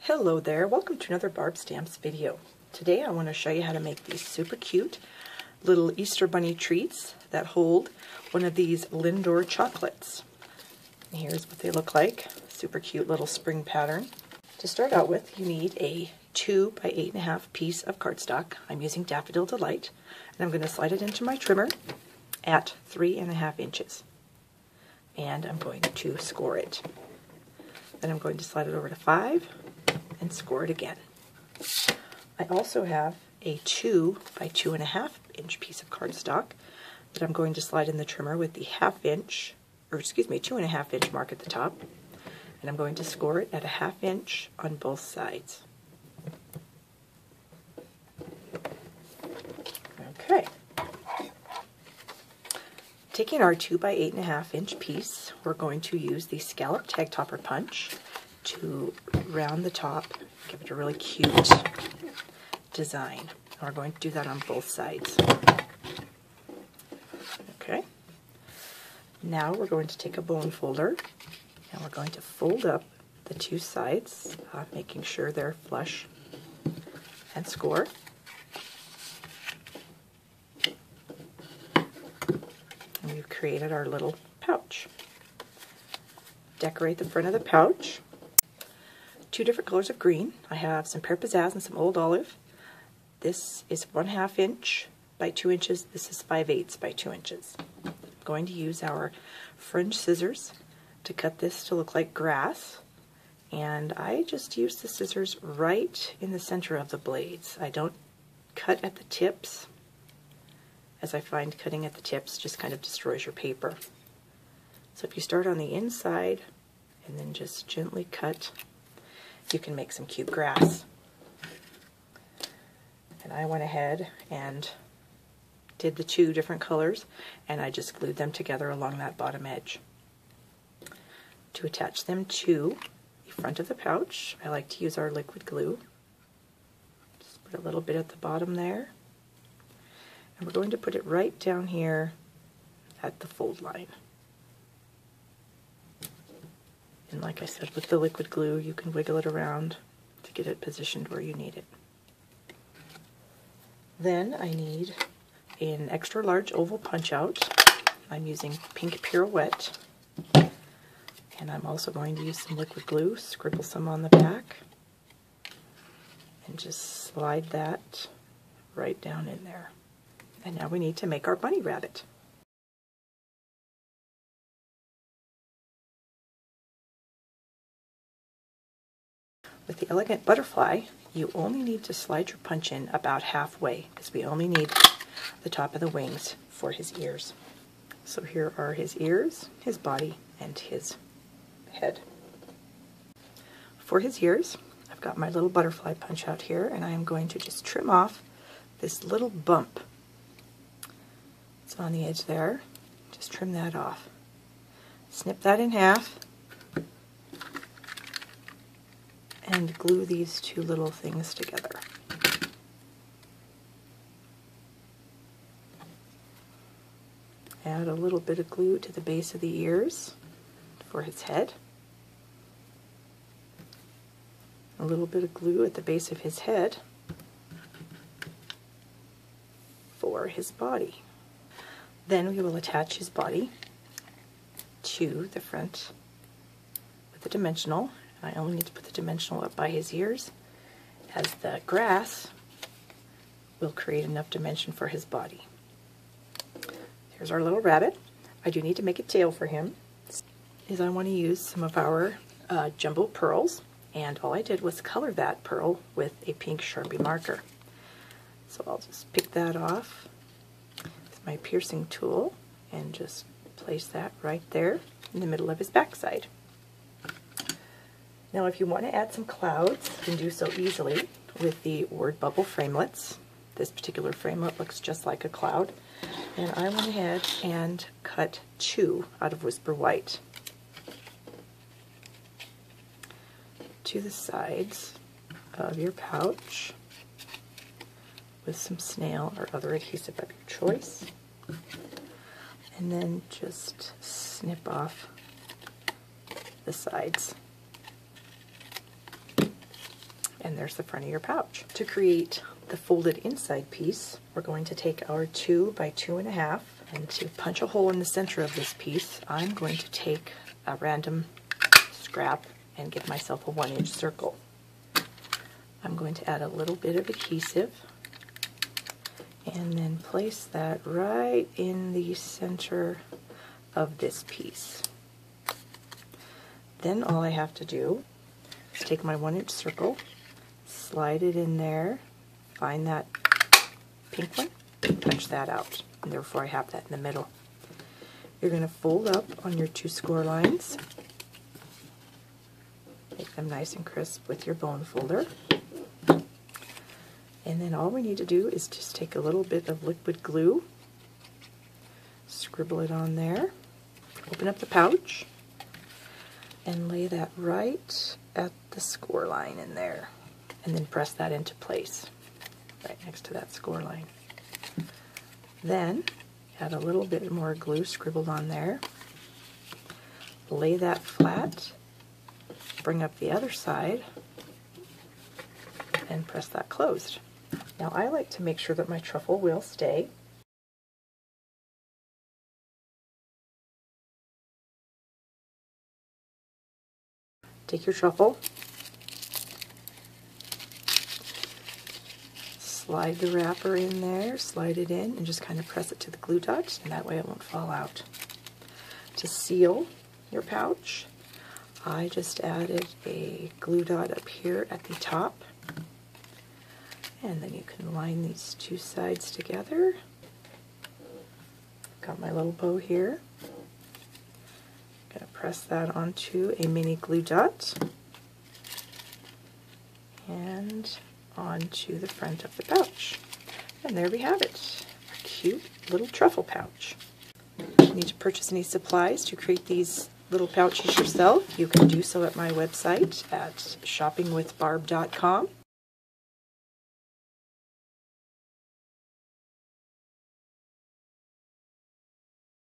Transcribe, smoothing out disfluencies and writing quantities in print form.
Hello there, welcome to another Barb Stamps video. Today I want to show you how to make these super cute little Easter bunny treats that hold one of these Lindor chocolates. And here's what they look like, super cute little spring pattern. To start out with, you need a 2 by 8.5 piece of cardstock. I'm using Daffodil Delight, and I'm going to slide it into my trimmer at 3.5 inches. And I'm going to score it. Then I'm going to slide it over to 5 and score it again. I also have a 2 by 2.5 inch piece of cardstock that I'm going to slide in the trimmer with the 2.5 inch mark at the top, and I'm going to score it at a 1/2 inch on both sides. Okay. Taking our 2 by 8.5 inch piece, we're going to use the Scalloped tag topper punch to round the top, give it a really cute design. We're going to do that on both sides. Okay. Now we're going to take a bone folder and we're going to fold up the two sides, making sure they're flush, and score. And we've created our little pouch. Decorate the front of the pouch. 2 different colors of green. I have some Pear Pizzazz and some Old Olive. This is 1/2 inch by 2 inches. This is 5/8 by 2 inches. I'm going to use our fringe scissors to cut this to look like grass. And I just use the scissors right in the center of the blades. I don't cut at the tips, as I find cutting at the tips just kind of destroys your paper. So if you start on the inside and then just gently cut, you can make some cute grass. And I went ahead and did the 2 different colors, and I just glued them together along that bottom edge. To attach them to the front of the pouch, I like to use our liquid glue. Just put a little bit at the bottom there. And we're going to put it right down here at the fold line. And like I said, with the liquid glue, you can wiggle it around to get it positioned where you need it. Then I need an extra large oval punch out. I'm using Pink Pirouette. And I'm also going to use some liquid glue, scribble some on the back, and just slide that right down in there. And now we need to make our bunny rabbit. With the Elegant Butterfly, you only need to slide your punch in about halfway, because we only need the top of the wings for his ears. So here are his ears, his body, and his head. For his ears, I've got my little butterfly punch out here, and I am going to just trim off this little bump. It's on the edge there. Just trim that off. Snip that in half, and glue these 2 little things together. Add a little bit of glue to the base of the ears for his head. A little bit of glue at the base of his head for his body. Then we will attach his body to the front with the dimensional. I only need to put the dimensional up by his ears, as the grass will create enough dimension for his body. Here's our little rabbit. I do need to make a tail for him. I want to use some of our jumbo pearls, and all I did was color that pearl with a pink Sharpie marker. So I'll just pick that off with my piercing tool and just place that right there in the middle of his backside. Now if you want to add some clouds, you can do so easily with the word bubble framelets. This particular framelit looks just like a cloud, and I went ahead and cut 2 out of Whisper White to the sides of your pouch with some snail or other adhesive of your choice, and then just snip off the sides. And there's the front of your pouch. To create the folded inside piece, we're going to take our 2 by 2.5, and to punch a hole in the center of this piece, I'm going to take a random scrap and give myself a 1-inch circle. I'm going to add a little bit of adhesive and then place that right in the center of this piece. Then all I have to do is take my 1-inch circle, slide it in there, find that pink one, and punch that out. And therefore I have that in the middle. You're going to fold up on your 2 score lines. Make them nice and crisp with your bone folder. And then all we need to do is just take a little bit of liquid glue, scribble it on there, open up the pouch, and lay that right at the score line in there. And then press that into place, right next to that score line. Then add a little bit more glue scribbled on there, lay that flat, bring up the other side, and press that closed. Now I like to make sure that my truffle will stay. Take your truffle, slide the wrapper in there, slide it in, and just kind of press it to the glue dot, and that way it won't fall out. To seal your pouch, I just added a glue dot up here at the top, and then you can line these 2 sides together. Got my little bow here. I'm going to press that onto a mini glue dot and onto the front of the pouch. And there we have it, a cute little truffle pouch. If you need to purchase any supplies to create these little pouches yourself, you can do so at my website at shoppingwithbarb.com.